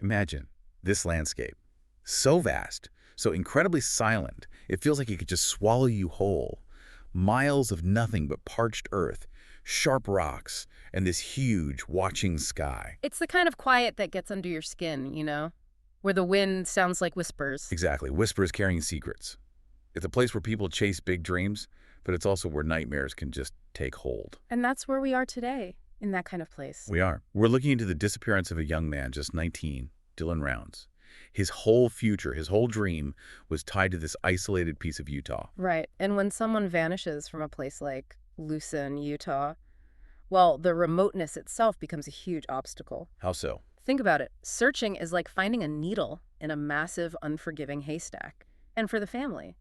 Imagine this landscape. So vast, so incredibly silent, it feels like it could just swallow you whole. Miles of nothing but parched earth, sharp rocks, and this huge, watching sky. It's the kind of quiet that gets under your skin, where the wind sounds like whispers. Exactly, whispers carrying secrets. It's a place where people chase big dreams, but it's also where nightmares can just take hold. And that's where we are today, in that kind of place. We are. We're looking into the disappearance of a young man, just 19, Dylan Rounds. His whole future, his whole dream was tied to this isolated piece of Utah. Right. And when someone vanishes from a place like Lucin, Utah, well, the remoteness itself becomes a huge obstacle. How so? Think about it. Searching is like finding a needle in a massive, unforgiving haystack. And for the family,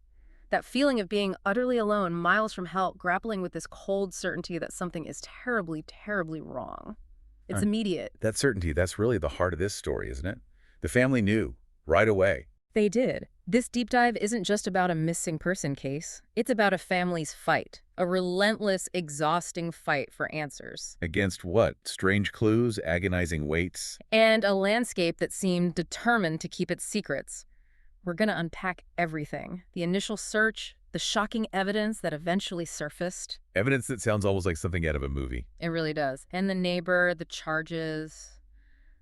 that feeling of being utterly alone, miles from help, grappling with this cold certainty that something is terribly, terribly wrong. It's immediate. That certainty, that's really the heart of this story, isn't it? The family knew, right away. They did. This deep dive isn't just about a missing person case. It's about a family's fight, a relentless, exhausting fight for answers. Against what? Strange clues, agonizing waits? And a landscape that seemed determined to keep its secrets. We're going to unpack everything. The initial search, the shocking evidence that eventually surfaced. Evidence that sounds almost like something out of a movie. It really does. And the neighbor, the charges,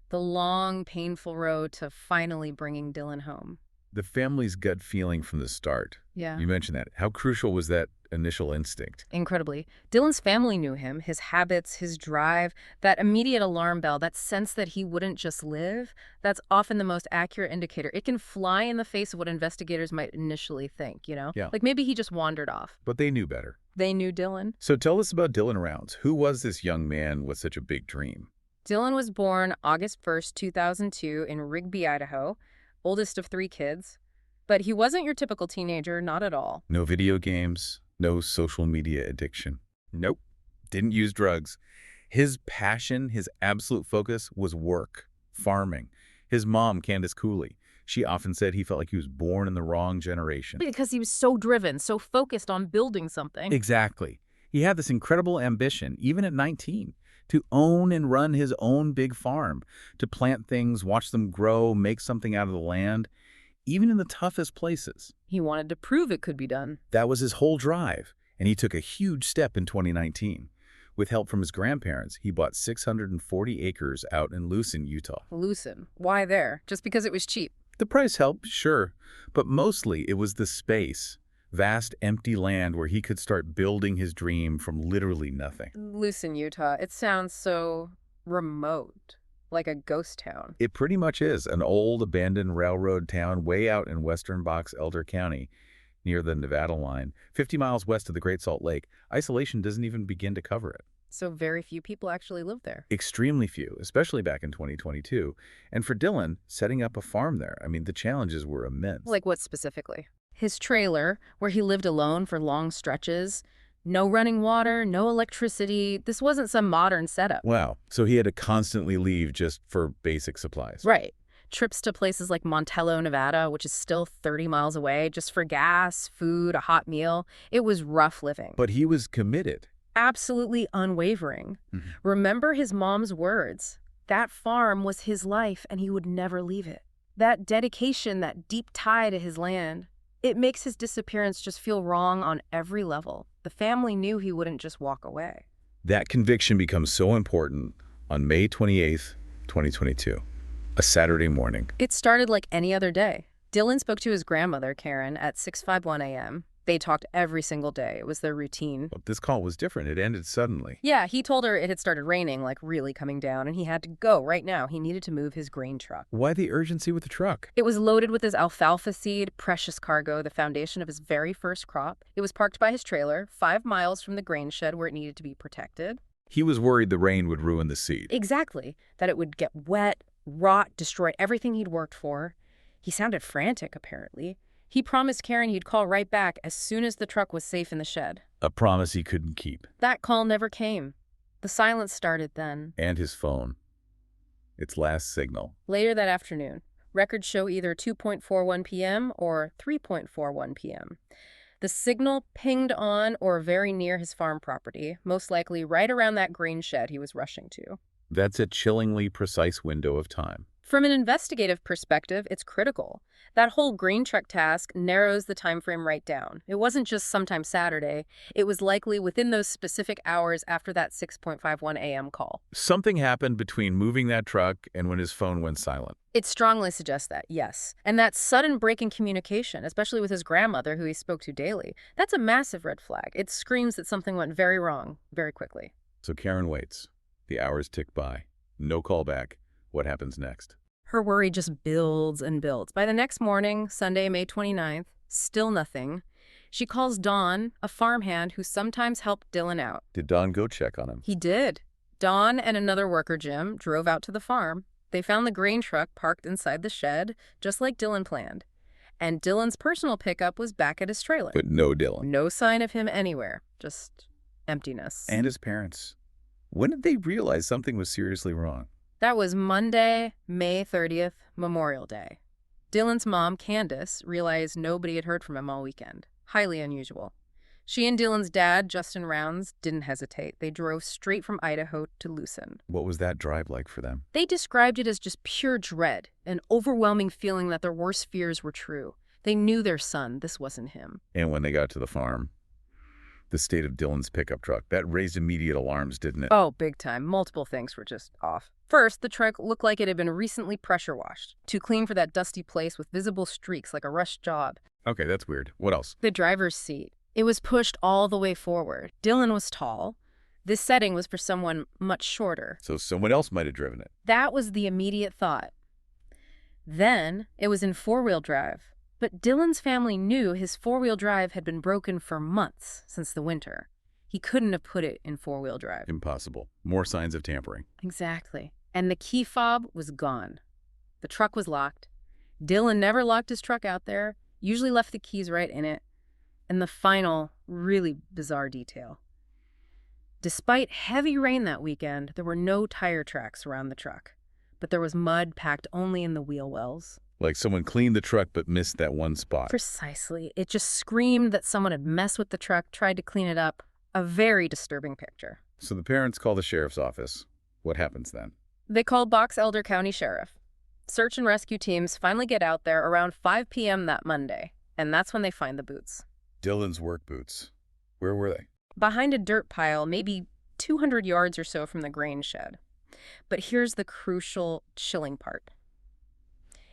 the long, painful road to finally bringing Dylan home. The family's gut feeling from the start. Yeah. You mentioned that. How crucial was that initial instinct? Incredibly. Dylan's family knew him, his habits, his drive, that immediate alarm bell, that sense that he wouldn't just live. That's often the most accurate indicator. It can fly in the face of what investigators might initially think, Yeah. Like maybe he just wandered off. But they knew better. They knew Dylan. So tell us about Dylan Rounds. Who was this young man with such a big dream? Dylan was born August 1st, 2002 in Rigby, Idaho, oldest of 3 kids. But he wasn't your typical teenager, not at all. No video games, no social media addiction. Nope. Didn't use drugs. His passion, his absolute focus was work, farming. His mom, Candace Cooley, she often said he felt like he was born in the wrong generation. Because he was so driven, so focused on building something. Exactly. He had this incredible ambition, even at 19, to own and run his own big farm, to plant things, watch them grow, make something out of the land, even in the toughest places. He wanted to prove it could be done. That was his whole drive, and he took a huge step in 2019. With help from his grandparents, he bought 640 acres out in Lucin, Utah. Lucin. Why there? Just because it was cheap. The price helped, sure, but mostly it was the space. Vast, empty land where he could start building his dream from literally nothing. Lucin, Utah. It sounds so remote, like a ghost town. It pretty much is an old, abandoned railroad town way out in western Box Elder County, near the Nevada line, 50 miles west of the Great Salt Lake. Isolation doesn't even begin to cover it. So very few people actually live there. Extremely few, especially back in 2022. And for Dylan, setting up a farm there, the challenges were immense. Like what specifically? His trailer, where he lived alone for long stretches. No running water, no electricity. This wasn't some modern setup. Wow. So he had to constantly leave just for basic supplies. Right. Trips to places like Montello, Nevada, which is still 30 miles away, just for gas, food, a hot meal. It was rough living. But he was committed. Absolutely unwavering. Mm-hmm. Remember his mom's words. That farm was his life, and he would never leave it. That dedication, that deep tie to his land, it makes his disappearance just feel wrong on every level. The family knew he wouldn't just walk away. That conviction becomes so important on May 28th, 2022, a Saturday morning. It started like any other day. Dylan spoke to his grandmother, Karen, at 6:51 a.m. They talked every single day. It was their routine. But this call was different. It ended suddenly. Yeah, he told her it had started raining, like really coming down, and he had to go right now. He needed to move his grain truck. Why the urgency with the truck? It was loaded with his alfalfa seed, precious cargo, the foundation of his very first crop. It was parked by his trailer, 5 miles from the grain shed where it needed to be protected. He was worried the rain would ruin the seed. Exactly. That it would get wet, rot, destroy everything he'd worked for. He sounded frantic, apparently. He promised Karen he'd call right back as soon as the truck was safe in the shed. A promise he couldn't keep. That call never came. The silence started then. And his phone. Its last signal. Later that afternoon, records show either 2:41 p.m. or 3:41 p.m. The signal pinged on or very near his farm property, most likely right around that grain shed he was rushing to. That's a chillingly precise window of time. From an investigative perspective, it's critical. That whole green truck task narrows the time frame right down. It wasn't just sometime Saturday. It was likely within those specific hours after that 6:51 a.m. call. Something happened between moving that truck and when his phone went silent. It strongly suggests that, yes. And that sudden break in communication, especially with his grandmother, who he spoke to daily, that's a massive red flag. It screams that something went very wrong very quickly. So Karen waits. The hours tick by. No call back. What happens next? Her worry just builds and builds. By the next morning, Sunday, May 29th, still nothing. She calls Don, a farmhand who sometimes helped Dylan out. Did Don go check on him? He did. Don and another worker, Jim, drove out to the farm. They found the grain truck parked inside the shed, just like Dylan planned. And Dylan's personal pickup was back at his trailer. But no Dylan. No sign of him anywhere. Just emptiness. And his parents. When did they realize something was seriously wrong? That was Monday, May 30th, Memorial Day. Dylan's mom, Candace, realized nobody had heard from him all weekend. Highly unusual. She and Dylan's dad, Justin Rounds, didn't hesitate. They drove straight from Idaho to Lucin. What was that drive like for them? They described it as just pure dread, an overwhelming feeling that their worst fears were true. They knew their son. This wasn't him. And when they got to the farm, the state of Dylan's pickup truck, that raised immediate alarms, didn't it? Oh, big time. Multiple things were just off. First, the truck looked like it had been recently pressure washed, too clean for that dusty place with visible streaks like a rushed job. Okay, that's weird. What else? The driver's seat. It was pushed all the way forward. Dylan was tall. This setting was for someone much shorter. So someone else might have driven it. That was the immediate thought. Then, it was in four-wheel drive. But Dylan's family knew his four-wheel drive had been broken for months since the winter. He couldn't have put it in four-wheel drive. Impossible. More signs of tampering. Exactly. And the key fob was gone. The truck was locked. Dylan never locked his truck out there, usually left the keys right in it. And the final, really bizarre detail. Despite heavy rain that weekend, there were no tire tracks around the truck. But there was mud packed only in the wheel wells. Like someone cleaned the truck but missed that one spot. Precisely. It just screamed that someone had messed with the truck, tried to clean it up. A very disturbing picture. So the parents call the sheriff's office. What happens then? They called Box Elder County Sheriff. Search and rescue teams finally get out there around 5 p.m. that Monday, and that's when they find the boots. Dylan's work boots. Where were they? Behind a dirt pile, maybe 200 yards or so from the grain shed. But here's the crucial, chilling part.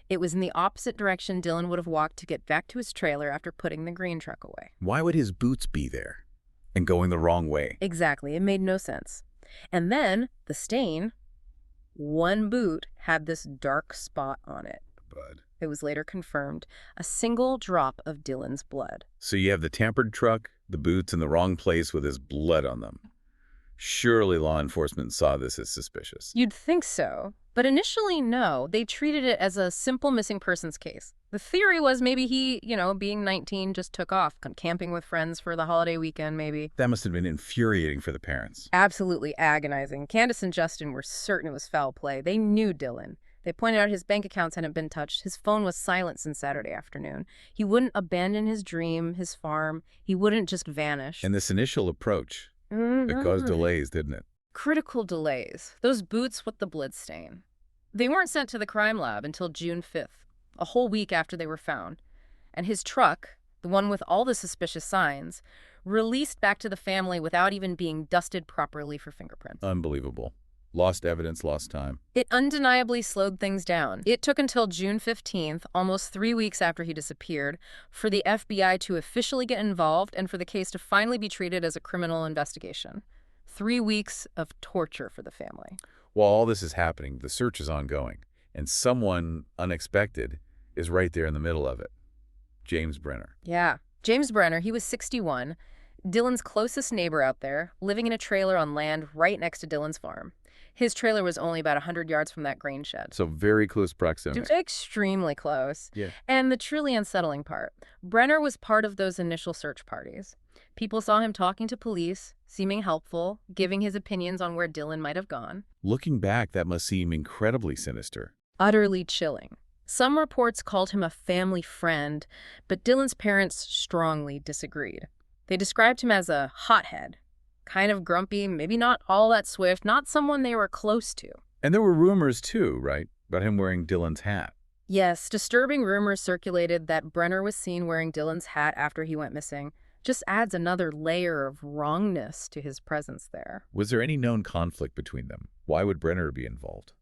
It was in the opposite direction Dylan would have walked to get back to his trailer after putting the grain truck away. Why would his boots be there? And going the wrong way? Exactly. It made no sense. And then, the stain, one boot had this dark spot on it. Bud. It was later confirmed, a single drop of Dylan's blood. So you have the tampered truck, the boots in the wrong place with his blood on them. Surely law enforcement saw this as suspicious. You'd think so. But initially, no. They treated it as a simple missing persons case. The theory was maybe he, being 19, just took off, camping with friends for the holiday weekend, maybe. That must have been infuriating for the parents. Absolutely agonizing. Candace and Justin were certain it was foul play. They knew Dylan. They pointed out his bank accounts hadn't been touched. His phone was silent since Saturday afternoon. He wouldn't abandon his dream, his farm. He wouldn't just vanish. And this initial approach, it caused delays, didn't it? Critical delays. Those boots with the blood stain. They weren't sent to the crime lab until June 5th, a whole week after they were found. And his truck, the one with all the suspicious signs, released back to the family without even being dusted properly for fingerprints. Unbelievable. Lost evidence, lost time. It undeniably slowed things down. It took until June 15th, almost 3 weeks after he disappeared, for the FBI to officially get involved and for the case to finally be treated as a criminal investigation. 3 weeks of torture for the family. While all this is happening, the search is ongoing, and someone unexpected is right there in the middle of it. James Brenner. Yeah. James Brenner, he was 61, Dylan's closest neighbor out there, living in a trailer on land right next to Dylan's farm. His trailer was only about 100 yards from that grain shed. So very close proximity. Extremely close. Yeah. And the truly unsettling part, Brenner was part of those initial search parties. People saw him talking to police, seeming helpful, giving his opinions on where Dylan might have gone. Looking back, that must seem incredibly sinister. Utterly chilling. Some reports called him a family friend, but Dylan's parents strongly disagreed. They described him as a hothead, kind of grumpy, maybe not all that swift, not someone they were close to. And there were rumors too, right? About him wearing Dylan's hat. Yes, disturbing rumors circulated that Brenner was seen wearing Dylan's hat after he went missing. Just adds another layer of wrongness to his presence there. Was there any known conflict between them? Why would Brenner be involved?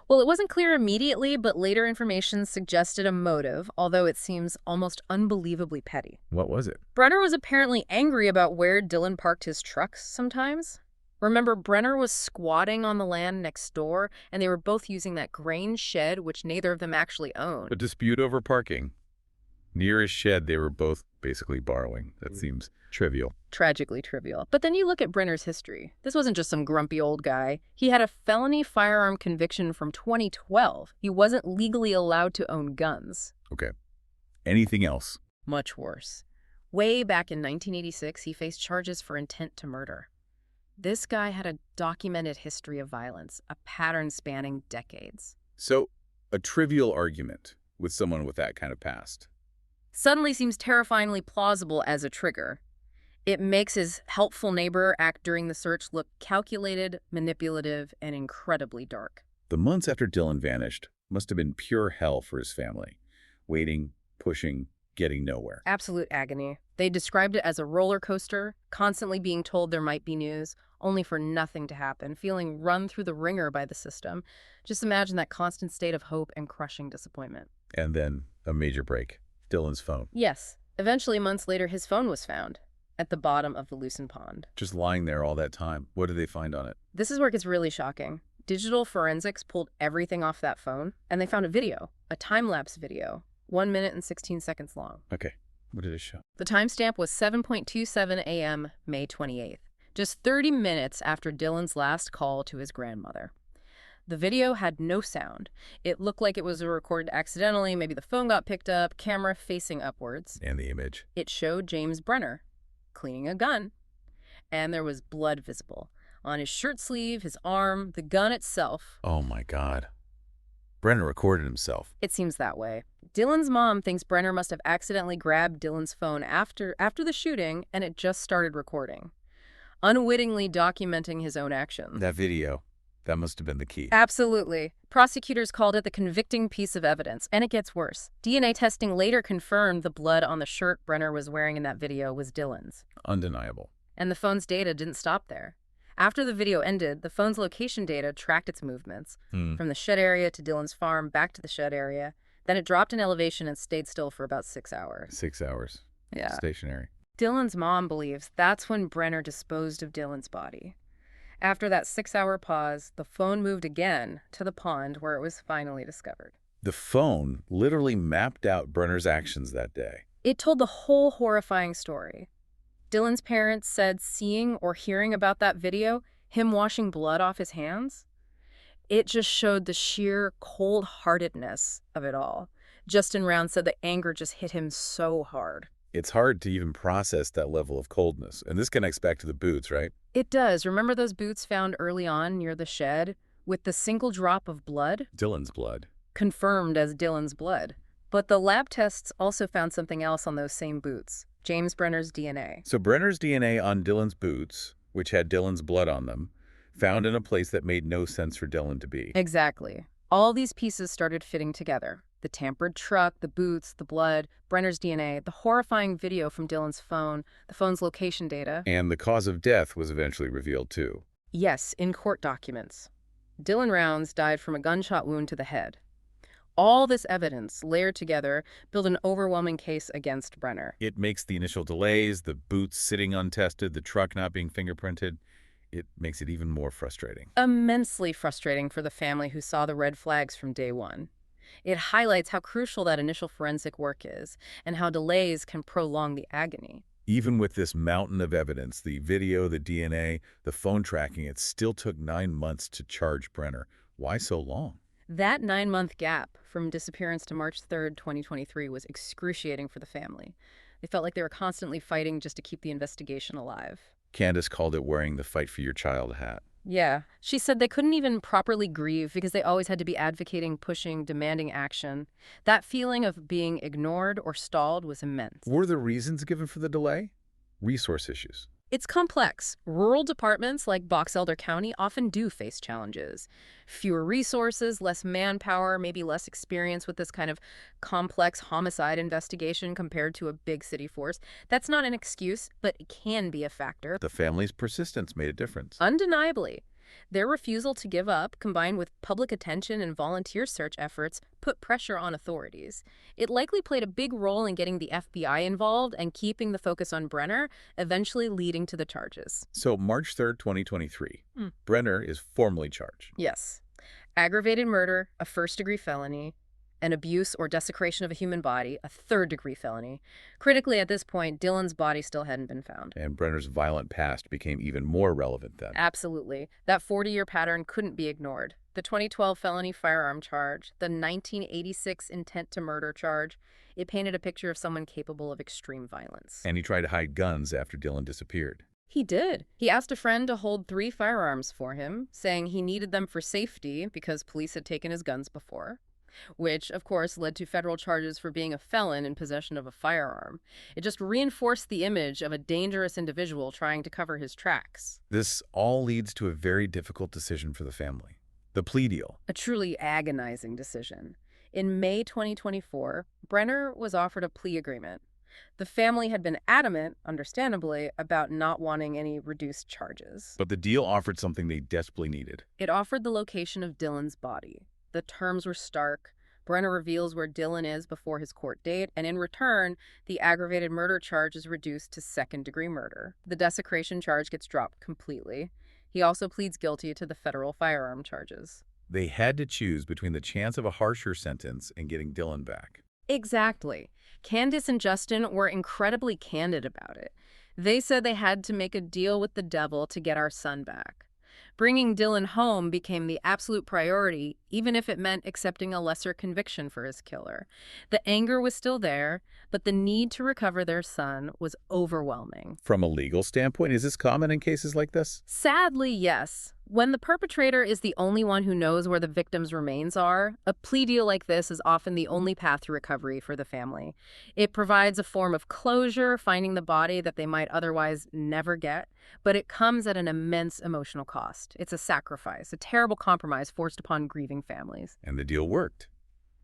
Well, it wasn't clear immediately, but later information suggested a motive, although it seems almost unbelievably petty. What was it? Brenner was apparently angry about where Dylan parked his trucks sometimes. Remember, Brenner was squatting on the land next door, and they were both using that grain shed, which neither of them actually owned. A dispute over parking. Near his shed, they were both basically borrowing. That seems trivial. Tragically trivial. But then you look at Brenner's history. This wasn't just some grumpy old guy. He had a felony firearm conviction from 2012. He wasn't legally allowed to own guns. Okay. Anything else? Much worse. Way back in 1986, he faced charges for intent to murder. This guy had a documented history of violence, a pattern spanning decades. So, a trivial argument with someone with that kind of past. Suddenly seems terrifyingly plausible as a trigger. It makes his helpful neighbor act during the search look calculated, manipulative, and incredibly dark. The months after Dylan vanished must have been pure hell for his family. Waiting, pushing, getting nowhere. Absolute agony. They described it as a roller coaster, constantly being told there might be news, only for nothing to happen, feeling run through the ringer by the system. Just imagine that constant state of hope and crushing disappointment. And then a major break. Dylan's phone. Yes. Eventually, months later, his phone was found at the bottom of the loosened pond. Just lying there all that time. What did they find on it? This is where it gets really shocking. Digital forensics pulled everything off that phone, and they found a video, a time-lapse video, 1 minute and 16 seconds long. Okay. What did it show? The timestamp was 7:27 a.m., May 28th, just 30 minutes after Dylan's last call to his grandmother. The video had no sound. It looked like it was recorded accidentally. Maybe the phone got picked up, camera facing upwards. And the image. It showed James Brenner cleaning a gun, and there was blood visible on his shirt sleeve, his arm, the gun itself. Oh my God. Brenner recorded himself. It seems that way. Dylan's mom thinks Brenner must have accidentally grabbed Dylan's phone after the shooting, and it just started recording, unwittingly documenting his own actions. That video. That must have been the key. Absolutely. Prosecutors called it the convicting piece of evidence, and it gets worse. DNA testing later confirmed the blood on the shirt Brenner was wearing in that video was Dylan's. Undeniable. And the phone's data didn't stop there. After the video ended, the phone's location data tracked its movements, from the shed area to Dylan's farm, back to the shed area. Then it dropped in elevation and stayed still for about 6 hours. 6 hours. Yeah. Stationary. Dylan's mom believes that's when Brenner disposed of Dylan's body. After that 6-hour pause, the phone moved again to the pond where it was finally discovered. The phone literally mapped out Brenner's actions that day. It told the whole horrifying story. Dylan's parents said seeing or hearing about that video, him washing blood off his hands, it just showed the sheer cold-heartedness of it all. Justin Round said the anger just hit him so hard. It's hard to even process that level of coldness. And this connects back to the boots, right? It does. Remember those boots found early on near the shed with the single drop of blood? Dylan's blood. Confirmed as Dylan's blood. But the lab tests also found something else on those same boots. James Brenner's DNA. So Brenner's DNA on Dylan's boots, which had Dylan's blood on them, found in a place that made no sense for Dylan to be. Exactly. All these pieces started fitting together. The tampered truck, the boots, the blood, Brenner's DNA, the horrifying video from Dylan's phone, the phone's location data. And the cause of death was eventually revealed too. Yes, in court documents. Dylan Rounds died from a gunshot wound to the head. All this evidence, layered together, built an overwhelming case against Brenner. It makes the initial delays, the boots sitting untested, the truck not being fingerprinted, it makes it even more frustrating. Immensely frustrating for the family who saw the red flags from day one. It highlights how crucial that initial forensic work is and how delays can prolong the agony. Even with this mountain of evidence, the video, the DNA, the phone tracking, it still took 9 months to charge Brenner. Why so long? That 9-month gap from disappearance to March 3rd, 2023 was excruciating for the family. They felt like they were constantly fighting just to keep the investigation alive. Candace called it wearing the fight for your child hat. Yeah. She said they couldn't even properly grieve because they always had to be advocating, pushing, demanding action. That feeling of being ignored or stalled was immense. Were the reasons given for the delay? Resource issues. It's complex. Rural departments like Box Elder County often do face challenges. Fewer resources, less manpower, maybe less experience with this kind of complex homicide investigation compared to a big city force. That's not an excuse, but it can be a factor. The family's persistence made a difference. Undeniably, their refusal to give up, combined with public attention and volunteer search efforts, put pressure on authorities. It likely played a big role in getting the FBI involved and keeping the focus on Brenner, eventually leading to the charges. So March 3rd, 2023, Hmm. Brenner is formally charged. Yes. Aggravated murder, a first-degree felony, and abuse or desecration of a human body, a third-degree felony. Critically, at this point, Dylan's body still hadn't been found. And Brenner's violent past became even more relevant then. Absolutely. That 40-year pattern couldn't be ignored. The 2012 felony firearm charge, the 1986 intent to murder charge, it painted a picture of someone capable of extreme violence. And he tried to hide guns after Dylan disappeared. He did. He asked a friend to hold 3 firearms for him, saying he needed them for safety because police had taken his guns before, which, of course, led to federal charges for being a felon in possession of a firearm. It just reinforced the image of a dangerous individual trying to cover his tracks. This all leads to a very difficult decision for the family. The plea deal. A truly agonizing decision. In May 2024, Brenner was offered a plea agreement. The family had been adamant, understandably, about not wanting any reduced charges. But the deal offered something they desperately needed. It offered the location of Dylan's body. The terms were stark. Brenner reveals where Dylan is before his court date, and in return, the aggravated murder charge is reduced to second-degree murder. The desecration charge gets dropped completely. He also pleads guilty to the federal firearm charges. They had to choose between the chance of a harsher sentence and getting Dylan back. Exactly. Candace and Justin were incredibly candid about it. They said they had to make a deal with the devil to get our son back. Bringing Dylan home became the absolute priority, even if it meant accepting a lesser conviction for his killer. The anger was still there, but the need to recover their son was overwhelming. From a legal standpoint, is this common in cases like this? Sadly, yes. When the perpetrator is the only one who knows where the victim's remains are, a plea deal like this is often the only path to recovery for the family. It provides a form of closure, finding the body that they might otherwise never get, but it comes at an immense emotional cost. It's a sacrifice, a terrible compromise forced upon grieving families. And the deal worked.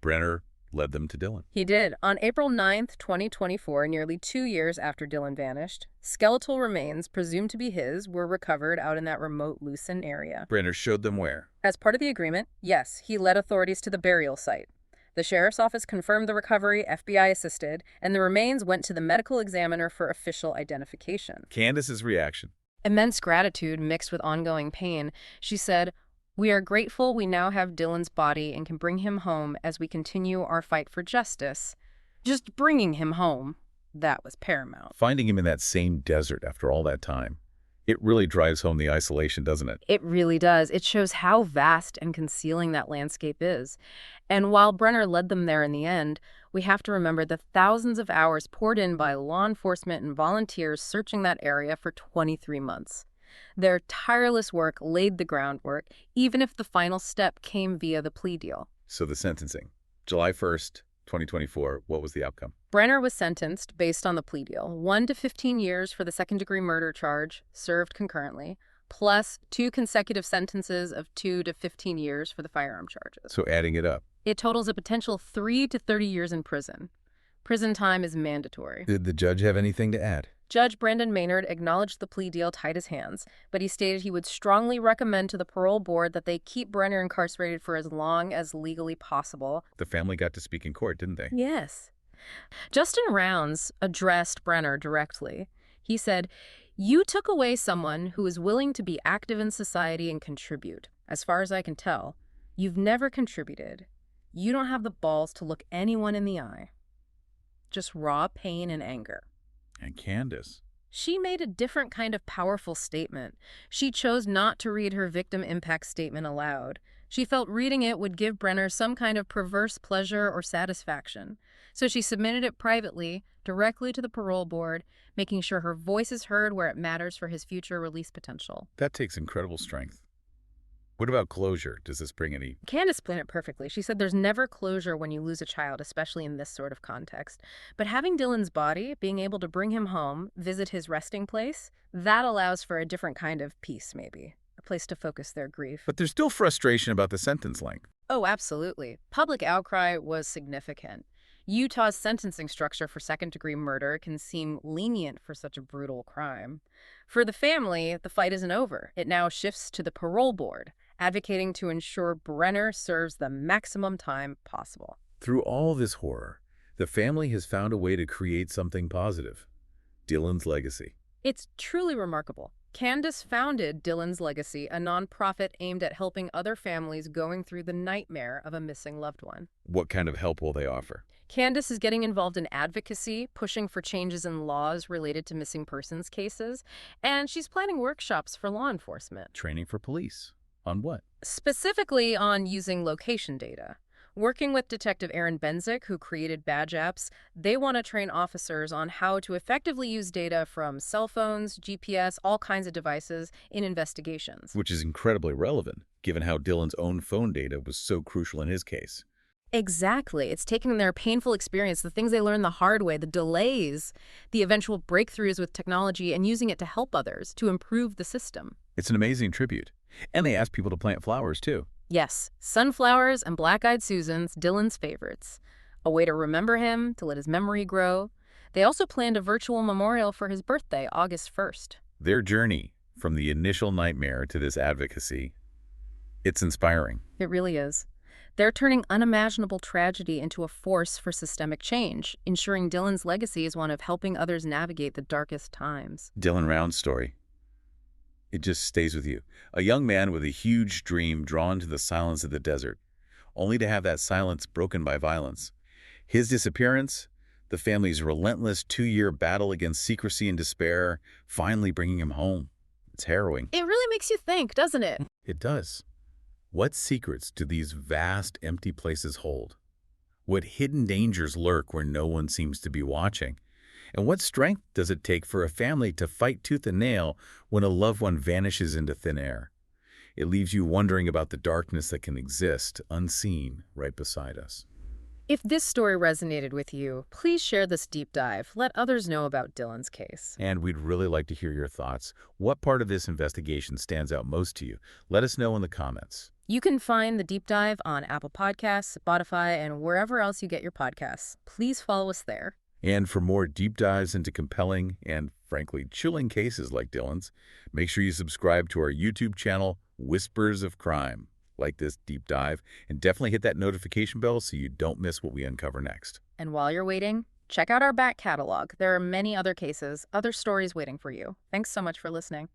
Brenner led them to Dylan. He did. On April 9th, 2024, nearly 2 years after Dylan vanished, skeletal remains, presumed to be his, were recovered out in that remote Lucin area. Brenner showed them where. As part of the agreement, yes, he led authorities to the burial site. The sheriff's office confirmed the recovery, FBI assisted, and the remains went to the medical examiner for official identification. Candace's reaction. Immense gratitude mixed with ongoing pain. She said, "We are grateful we now have Dylan's body and can bring him home as we continue our fight for justice." Just bringing him home, that was paramount. Finding him in that same desert after all that time. It really drives home the isolation, doesn't it? It really does. It shows how vast and concealing that landscape is. And while Brenner led them there in the end, we have to remember the thousands of hours poured in by law enforcement and volunteers searching that area for 23 months. Their tireless work laid the groundwork, even if the final step came via the plea deal. So the sentencing. July 1st, 2024, what was the outcome? Brenner was sentenced based on the plea deal. 1 to 15 years for the second-degree murder charge, served concurrently, plus 2 consecutive sentences of 2 to 15 years for the firearm charges. So adding it up. It totals a potential 3 to 30 years in prison. Prison time is mandatory. Did the judge have anything to add? Judge Brandon Maynard acknowledged the plea deal tied his hands, but he stated he would strongly recommend to the parole board that they keep Brenner incarcerated for as long as legally possible. The family got to speak in court, didn't they? Yes. Justin Rounds addressed Brenner directly. He said, "You took away someone who is willing to be active in society and contribute. As far as I can tell, you've never contributed. You don't have the balls to look anyone in the eye. Just raw pain and anger." And Candace. She made a different kind of powerful statement. She chose not to read her victim impact statement aloud. She felt reading it would give Brenner some kind of perverse pleasure or satisfaction. So she submitted it privately, directly to the parole board, making sure her voice is heard where it matters for his future release potential. That takes incredible strength. What about closure? Does this bring any? Candace planned it perfectly. She said there's never closure when you lose a child, especially in this sort of context. But having Dylan's body, being able to bring him home, visit his resting place, that allows for a different kind of peace, maybe. A place to focus their grief. But there's still frustration about the sentence length. Oh, absolutely. Public outcry was significant. Utah's sentencing structure for second-degree murder can seem lenient for such a brutal crime. For the family, the fight isn't over. It now shifts to the parole board, advocating to ensure Brenner serves the maximum time possible. Through all this horror, the family has found a way to create something positive. Dylan's legacy. It's truly remarkable. Candace founded Dylan's Legacy, a nonprofit aimed at helping other families going through the nightmare of a missing loved one. What kind of help will they offer? Candace is getting involved in advocacy, pushing for changes in laws related to missing persons cases, and she's planning workshops for law enforcement. Training for police. On what? Specifically on using location data. Working with Detective Aaron Benzik, who created Badge Apps, they want to train officers on how to effectively use data from cell phones, GPS, all kinds of devices in investigations. Which is incredibly relevant, given how Dylan's own phone data was so crucial in his case. Exactly. It's taking their painful experience, the things they learned the hard way, the delays, the eventual breakthroughs with technology, and using it to help others, to improve the system. It's an amazing tribute. And they asked people to plant flowers, too. Yes, sunflowers and black-eyed Susans, Dylan's favorites. A way to remember him, to let his memory grow. They also planned a virtual memorial for his birthday, August 1st. Their journey from the initial nightmare to this advocacy, it's inspiring. It really is. They're turning unimaginable tragedy into a force for systemic change, ensuring Dylan's legacy is one of helping others navigate the darkest times. Dylan Round's story. It just stays with you. A young man with a huge dream drawn to the silence of the desert, only to have that silence broken by violence. His disappearance, the family's relentless 2-year battle against secrecy and despair, finally bringing him home. It's harrowing. It really makes you think, doesn't it? It does. What secrets do these vast, empty places hold? What hidden dangers lurk where no one seems to be watching? And what strength does it take for a family to fight tooth and nail when a loved one vanishes into thin air? It leaves you wondering about the darkness that can exist unseen right beside us. If this story resonated with you, please share this deep dive. Let others know about Dylan's case. And we'd really like to hear your thoughts. What part of this investigation stands out most to you? Let us know in the comments. You can find the deep dive on Apple Podcasts, Spotify, and wherever else you get your podcasts. Please follow us there. And for more deep dives into compelling and, frankly, chilling cases like Dylan's, make sure you subscribe to our YouTube channel, Whispers of Crime. Like this deep dive, and definitely hit that notification bell so you don't miss what we uncover next. And while you're waiting, check out our back catalog. There are many other cases, other stories waiting for you. Thanks so much for listening.